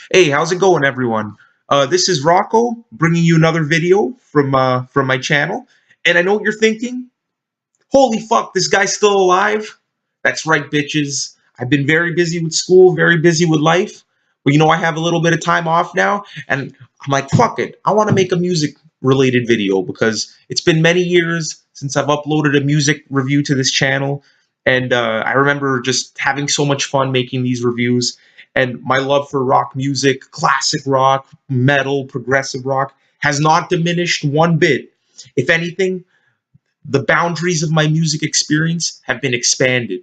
Hey, how's it going, everyone? This is Rocco bringing you another video from my channel. And I know what you're thinking. Holy fuck, this guy's still alive? That's right, bitches. I've been very busy with school, very busy with life. But I have a little bit of time off now, and I'm like, fuck it. I want to make a music-related video because it's been many years since I've uploaded a music review to this channel. And I remember just having so much fun making these reviews. And my love for rock music, classic rock, metal, progressive rock, has not diminished one bit. If anything, the boundaries of my music experience have been expanded.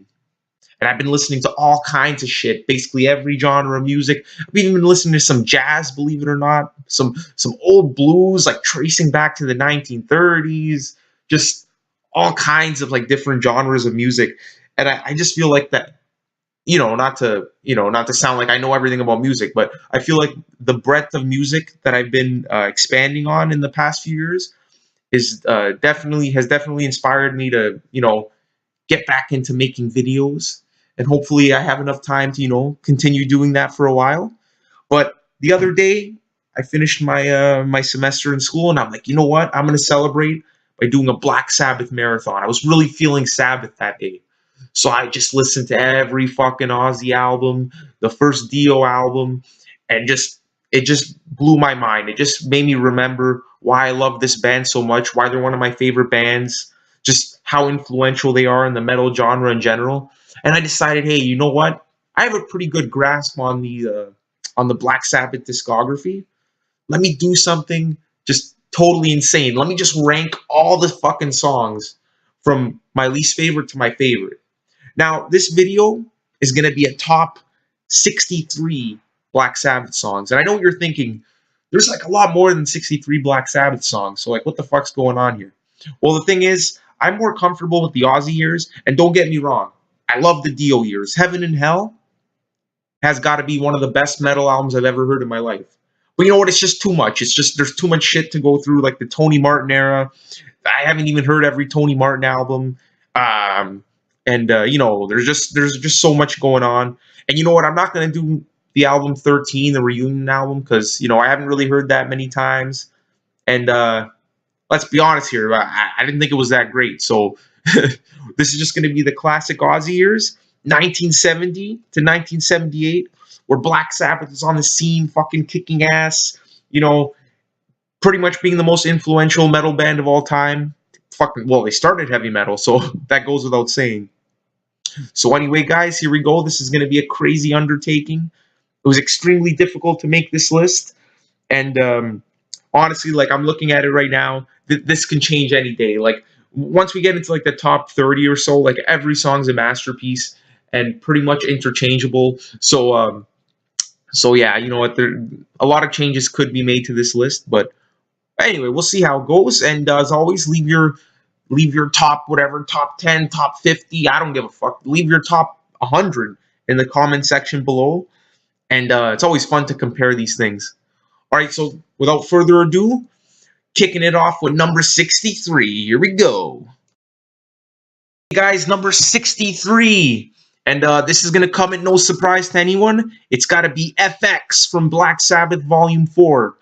And I've been listening to all kinds of shit, basically every genre of music. I've even been listening to some jazz, believe it or not, some old blues, like tracing back to the 1930s, just all kinds of like different genres of music. And I just feel like that, not to sound like I know everything about music, but I feel like the breadth of music that I've been expanding on in the past few years is definitely inspired me to get back into making videos, and hopefully I have enough time to continue doing that for a while. But the other day I finished my semester in school, and I'm like, you know what, I'm gonna celebrate by doing a Black Sabbath marathon. I was really feeling Sabbath that day, so I just listened to every fucking Ozzy album, the first Dio album, and it just blew my mind. It just made me remember why I love this band so much, why they're one of my favorite bands, just how influential they are in the metal genre in general. And I decided, hey, you know what? I have a pretty good grasp on the Black Sabbath discography. Let me do something just totally insane. Let me just rank all the fucking songs from my least favorite to my favorite. Now, this video is going to be a top 63 Black Sabbath songs. And I know what you're thinking. There's like a lot more than 63 Black Sabbath songs. So like, what the fuck's going on here? Well, the thing is, I'm more comfortable with the Ozzy years. And don't get me wrong, I love the Dio years. Heaven and Hell has got to be one of the best metal albums I've ever heard in my life. But you know what? It's just too much. It's just there's too much shit to go through, like the Tony Martin era. I haven't even heard every Tony Martin album. And there's just so much going on. And you know what? I'm not gonna do the album 13, the reunion album, because I haven't really heard that many times. And let's be honest here, I didn't think it was that great. So this is just gonna be the classic Ozzy years, 1970 to 1978, where Black Sabbath is on the scene, fucking kicking ass. Pretty much being the most influential metal band of all time. Fucking well, they started heavy metal, so that goes without saying. So anyway, guys, here we go. This is going to be a crazy undertaking. It was extremely difficult to make this list, and honestly, like I'm looking at it right now, this can change any day. Like once we get into like the top 30 or so, like every song's a masterpiece and pretty much interchangeable. So yeah, you know what? A lot of changes could be made to this list, but anyway, we'll see how it goes. And as always, leave your top whatever, top 10, top 50, I don't give a fuck. Leave your top 100 in the comment section below. And it's always fun to compare these things. All right, so without further ado, kicking it off with number 63. Here we go. Hey guys, number 63. And this is going to come at no surprise to anyone. It's got to be FX from Black Sabbath Volume 4.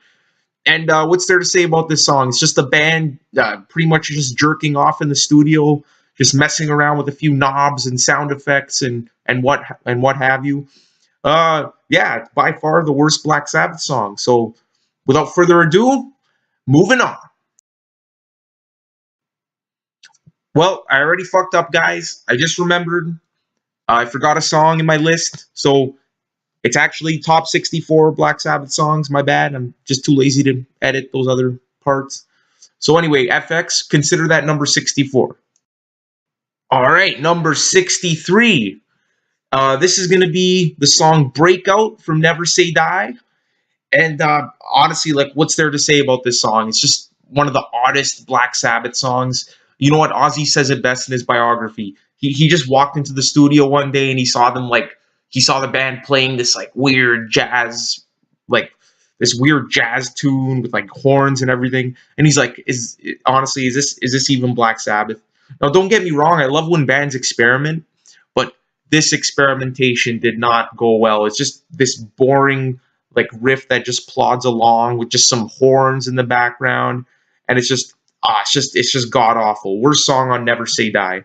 And what's there to say about this song? It's just a band pretty much just jerking off in the studio, just messing around with a few knobs and sound effects and what have you. Yeah, by far the worst Black Sabbath song. So without further ado, moving on. Well, I already fucked up, guys. I just remembered. I forgot a song in my list. So it's actually top 64 Black Sabbath songs. My bad. I'm just too lazy to edit those other parts. So anyway, FX, consider that number 64. All right, number 63. This is going to be the song Breakout from Never Say Die. And honestly, like, what's there to say about this song? It's just one of the oddest Black Sabbath songs. You know what? Ozzy says it best in his biography. He just walked into the studio one day and he saw the band playing this like weird jazz, like this weird jazz tune with like horns and everything. And he's like, is this even Black Sabbath? Now, don't get me wrong. I love when bands experiment, but this experimentation did not go well. It's just this boring, like riff that just plods along with just some horns in the background, and it's just god awful. Worst song on Never Say Die.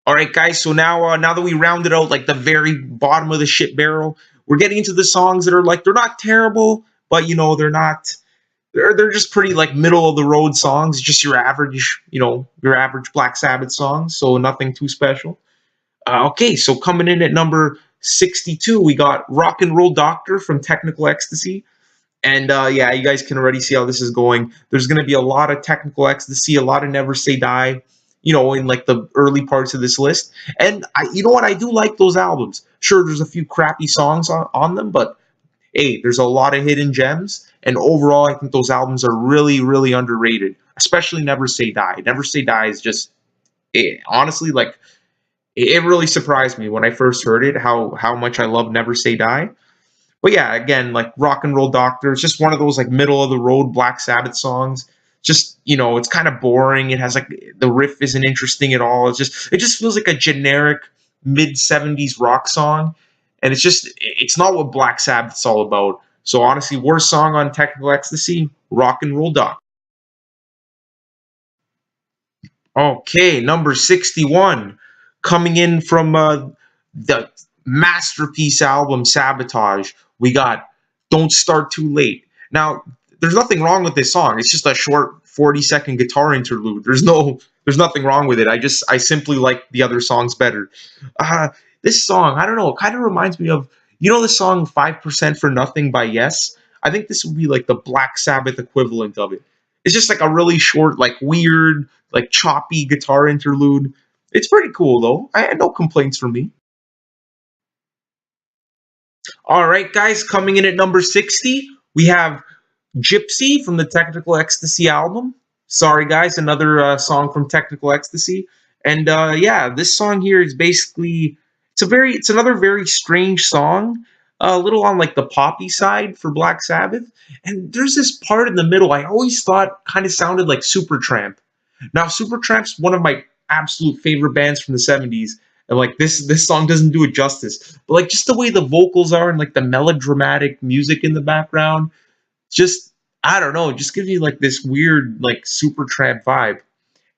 All right, guys. So now that we rounded out like the very bottom of the shit barrel, we're getting into the songs that are like they're not terrible, but they're not. They're just pretty like middle of the road songs, just your average Black Sabbath songs. So nothing too special. Okay, so coming in at number 62, we got Rock and Roll Doctor from Technical Ecstasy. And yeah, you guys can already see how this is going. There's going to be a lot of Technical Ecstasy, a lot of Never Say Die, in like the early parts of this list. And you know what? I do like those albums. Sure, there's a few crappy songs on them, but hey, there's a lot of hidden gems. And overall, I think those albums are really, really underrated, especially Never Say Die. Never Say Die is just, honestly, like, it really surprised me when I first heard it, how much I love Never Say Die. But yeah, again, like Rock and Roll Doctor, it's just one of those like middle of the road Black Sabbath songs. Just it's kind of boring. It has like the riff isn't interesting at all. It just feels like a generic mid 70s rock song, and it's not what Black Sabbath's all about. So honestly, worst song on Technical Ecstasy, Rock and Roll Doctor. Okay, number 61, coming in from the masterpiece album Sabotage, we got Don't Start Too Late. Now, there's nothing wrong with this song. It's just a short 40-second guitar interlude. There's nothing wrong with it. I simply like the other songs better. Uh, this song, I don't know, kind of reminds me of the song 5% for Nothing by Yes. I think this would be like the Black Sabbath equivalent of it. It's just like a really short, like weird, like choppy guitar interlude. It's pretty cool though. I had no complaints from me. All right, guys, coming in at number 60, we have Gypsy from the Technical Ecstasy album. Sorry, guys, another song from Technical Ecstasy. And yeah, this song here is basically it's another very strange song, a little on like the poppy side for Black Sabbath. And there's this part in the middle I always thought kind of sounded like Supertramp. Now, Supertramp's one of my absolute favorite bands from the 70s. And like this song doesn't do it justice. But like just the way the vocals are and like the melodramatic music in the background, just I don't know, it just gives you like this weird like Supertramp vibe.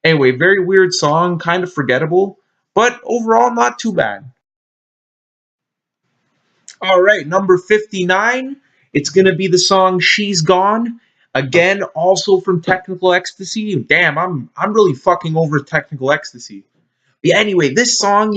Anyway, very weird song, kind of forgettable, but overall not too bad. All right, number 59. It's going to be the song She's Gone. Again, also from Technical Ecstasy. Damn, I'm really fucking over Technical Ecstasy. Yeah, anyway, this song,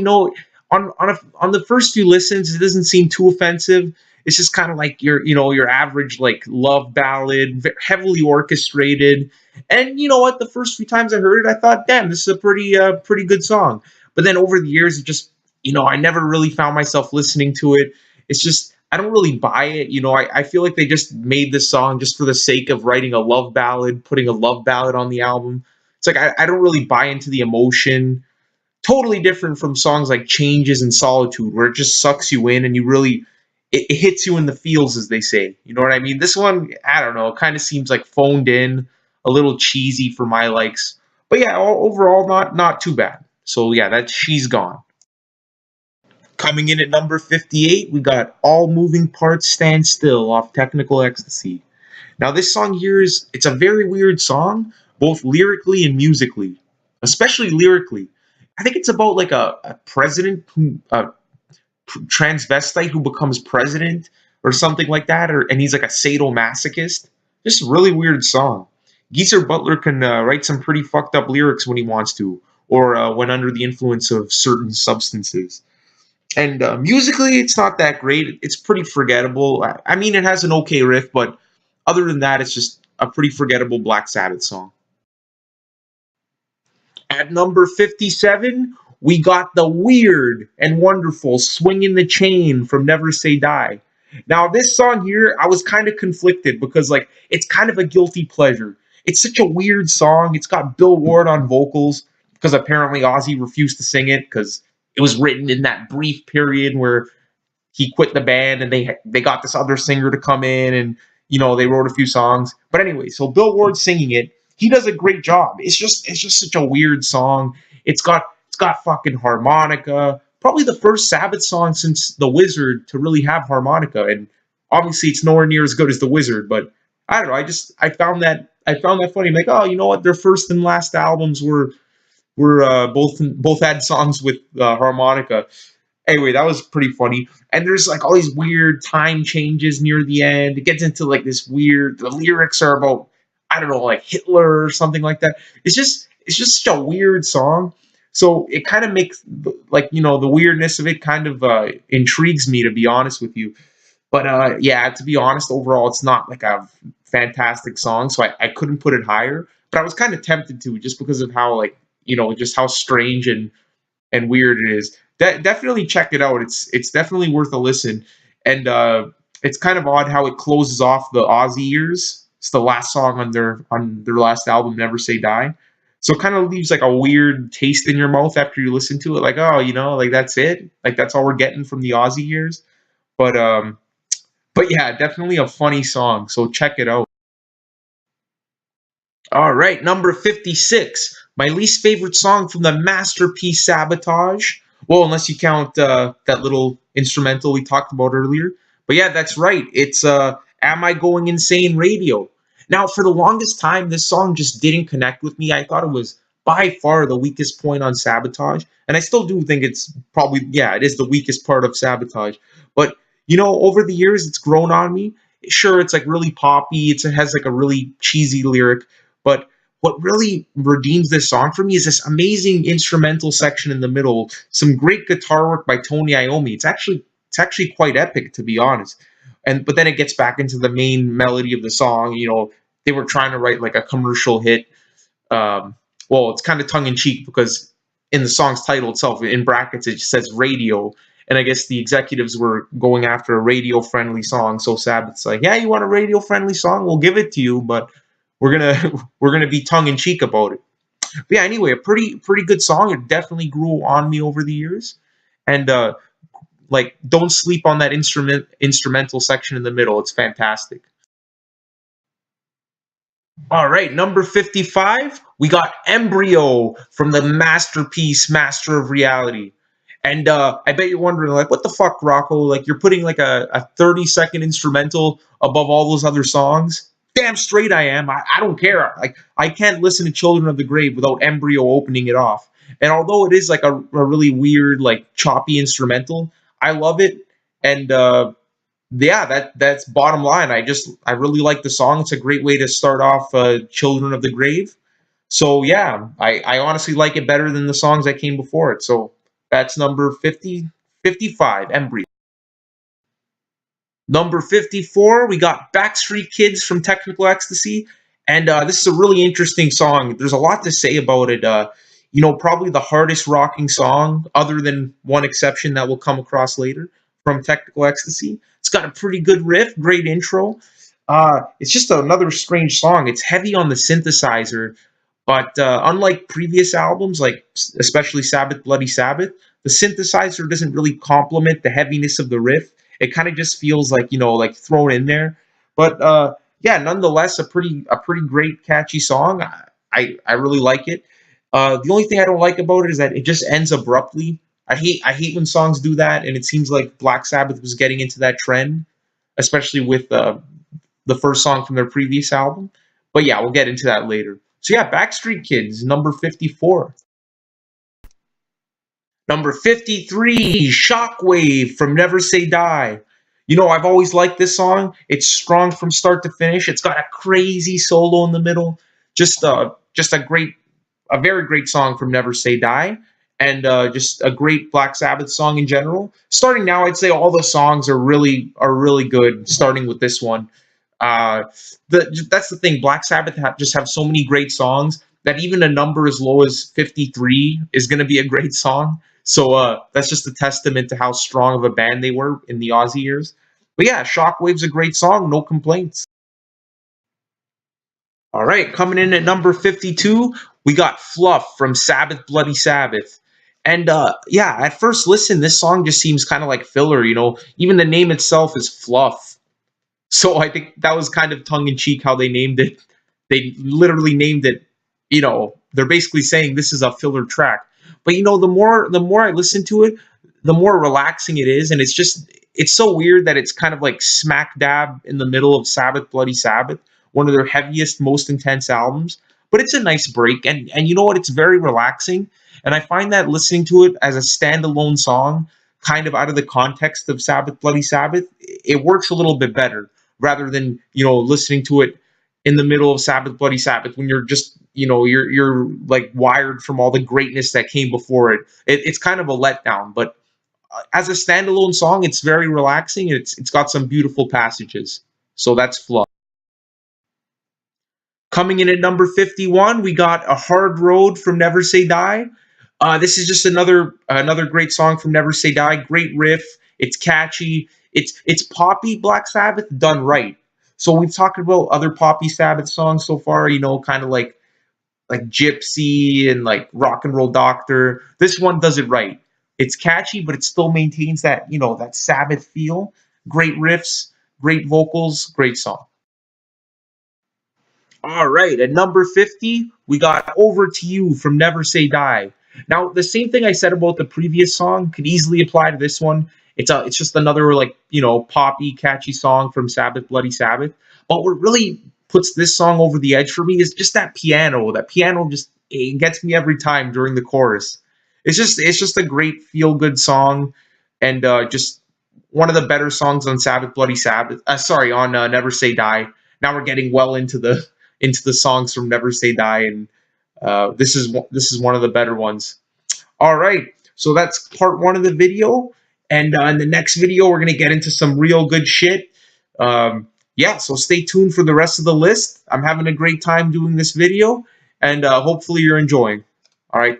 on the first few listens, it doesn't seem too offensive. It's just kind of like your average like love ballad, heavily orchestrated. And you know what? The first few times I heard it, I thought, damn, this is a pretty good song. But then over the years, it just I never really found myself listening to it. It's just I don't really buy it. I feel like they just made this song just for the sake of writing a love ballad, putting a love ballad on the album. It's like I don't really buy into the emotion. Totally different from songs like Changes and Solitude, where it just sucks you in and it hits you in the feels, as they say. You know what I mean? This one, I don't know, it kind of seems like phoned in, a little cheesy for my likes. But yeah, overall, not too bad. So yeah, that's She's Gone. Coming in at number 58, we got All Moving Parts Stand Still off Technical Ecstasy. Now, this song here it's a very weird song, both lyrically and musically, especially lyrically. I think it's about like a president transvestite who becomes president or something like that, and he's like a sadomasochist. Just a really weird song. Geezer Butler can write some pretty fucked up lyrics when he wants to, or when under the influence of certain substances. And musically, it's not that great. It's pretty forgettable. I mean, it has an okay riff, but other than that, it's just a pretty forgettable Black Sabbath song. At number 57, we got the weird and wonderful Swingin' the Chain from Never Say Die. Now, this song here, I was kind of conflicted because, like, it's kind of a guilty pleasure. It's such a weird song. It's got Bill Ward on vocals because apparently Ozzy refused to sing it because it was written in that brief period where he quit the band and they got this other singer to come in and they wrote a few songs. But anyway, so Bill Ward singing it, he does a great job. It's just such a weird song. It's got fucking harmonica, probably the first Sabbath song since The Wizard to really have harmonica. And obviously, it's nowhere near as good as The Wizard, but I don't know. I found that funny. I'm like, oh, you know what? Their first and last albums were both had songs with harmonica. Anyway, that was pretty funny. And there's like all these weird time changes near the end. It gets into like this weird. The lyrics are about, I don't know, like Hitler or something like that. It's just such a weird song. So it kind of makes like the weirdness of it kind of intrigues me, to be honest with you. But yeah, to be honest, overall, it's not like a fantastic song, so I couldn't put it higher. But I was kind of tempted to, just because of how, like, just how strange and weird it is. Definitely check it out. It's definitely worth a listen. And it's kind of odd how it closes off the Aussie years. It's the last song on their last album, Never Say Die. So it kind of leaves like a weird taste in your mouth after you listen to it. Like, oh, like that's it. Like that's all we're getting from the Aussie years. But yeah, definitely a funny song. So check it out. All right, number 56. My least favorite song from the masterpiece Sabotage. Well, unless you count that little instrumental we talked about earlier. But yeah, that's right. It's Am I Going Insane Radio. Now, for the longest time, this song just didn't connect with me. I thought it was by far the weakest point on Sabotage. And I still do think it's probably, yeah, it is the weakest part of Sabotage. But, over the years, it's grown on me. Sure, it's like really poppy. It has like a really cheesy lyric. But what really redeems this song for me is this amazing instrumental section in the middle. Some great guitar work by Tony Iommi. It's actually quite epic, to be honest. But then it gets back into the main melody of the song. They were trying to write like a commercial hit. Well, it's kind of tongue in cheek because in the song's title itself, in brackets, it says radio. And I guess the executives were going after a radio friendly song. So Sabbath's like, yeah, you want a radio friendly song? We'll give it to you, but we're gonna we're gonna be tongue in cheek about it. But yeah, anyway, a pretty good song. It definitely grew on me over the years, and like don't sleep on that instrumental section in the middle. It's fantastic. All right, number 55, we got Embryo from the masterpiece Master of Reality. And I bet you're wondering, like, what the fuck, Rocco? Like, you're putting like a 30-second instrumental above all those other songs? Damn straight I am. I don't care. Like, I can't listen to Children of the Grave without Embryo opening it off. And although it is like a really weird, like, choppy instrumental, I love it. And yeah, that's bottom line. I really like the song. It's a great way to start off Children of the Grave. So yeah, I honestly like it better than the songs that came before it. So that's number 50, 55, Embryo. Number 54, we got Backstreet Kids from Technical Ecstasy. And this is a really interesting song. There's a lot to say about it. Probably the hardest rocking song, other than one exception that we'll come across later, from Technical Ecstasy. It's got a pretty good riff, great intro. It's just another strange song. It's heavy on the synthesizer, but unlike previous albums, like especially Sabbath, Bloody Sabbath, the synthesizer doesn't really complement the heaviness of the riff. It kind of just feels like like thrown in there. But yeah, nonetheless, a pretty great catchy song. I really like it. The only thing I don't like about it is that it just ends abruptly. I hate when songs do that, and it seems like Black Sabbath was getting into that trend, especially with the first song from their previous album. But yeah, we'll get into that later. So yeah, Backstreet Kids, number 54. Number 53, Shockwave from Never Say Die. I've always liked this song. It's strong from start to finish. It's got a crazy solo in the middle. Just a very great song from Never Say Die, and just a great Black Sabbath song in general. Starting now, I'd say all the songs are really good. Starting with this one, uh, that's the thing. Black Sabbath just have so many great songs that even a number as low as 53 is going to be a great song. So that's just a testament to how strong of a band they were in the Aussie years. But yeah, Shockwave's a great song, no complaints. All right, coming in at number 52, we got Fluff from Sabbath Bloody Sabbath. And yeah, at first listen, this song just seems kind of like filler, Even the name itself is Fluff. So I think that was kind of tongue in cheek how they named it. They literally named it, they're basically saying this is a filler track. But the more I listen to it, the more relaxing it is. And it's so weird that it's kind of like smack dab in the middle of Sabbath Bloody Sabbath, one of their heaviest, most intense albums. But it's a nice break, and you know what? It's very relaxing, and I find that listening to it as a standalone song, kind of out of the context of Sabbath Bloody Sabbath, it works a little bit better rather than listening to it in the middle of Sabbath Bloody Sabbath when you're just you're like wired from all the greatness that came before it's kind of a letdown. But as a standalone song, it's very relaxing. It's got some beautiful passages. So that's Flood. Coming in at number 51, we got A Hard Road from Never Say Die. This is just another great song from Never Say Die. Great riff. It's catchy. It's poppy Black Sabbath done right. So we've talked about other poppy Sabbath songs so far, kind of like Gypsy and like Rock and Roll Doctor. This one does it right. It's catchy, but it still maintains that Sabbath feel. Great riffs, great vocals, great song. All right, at number 50, we got Over to You from Never Say Die. Now, the same thing I said about the previous song could easily apply to this one. It's just another poppy, catchy song from Sabbath Bloody Sabbath. But what really puts this song over the edge for me is just that piano. That piano just it gets me every time during the chorus. It's just a great feel good song, and just one of the better songs on Sabbath Bloody Sabbath. Sorry, on Never Say Die. Now we're getting well into the songs from Never Say Die, and this is one of the better ones. All right, so that's part one of the video, and in the next video we're gonna get into some real good shit. Yeah, so stay tuned for the rest of the list. I'm having a great time doing this video, and hopefully you're enjoying. All right.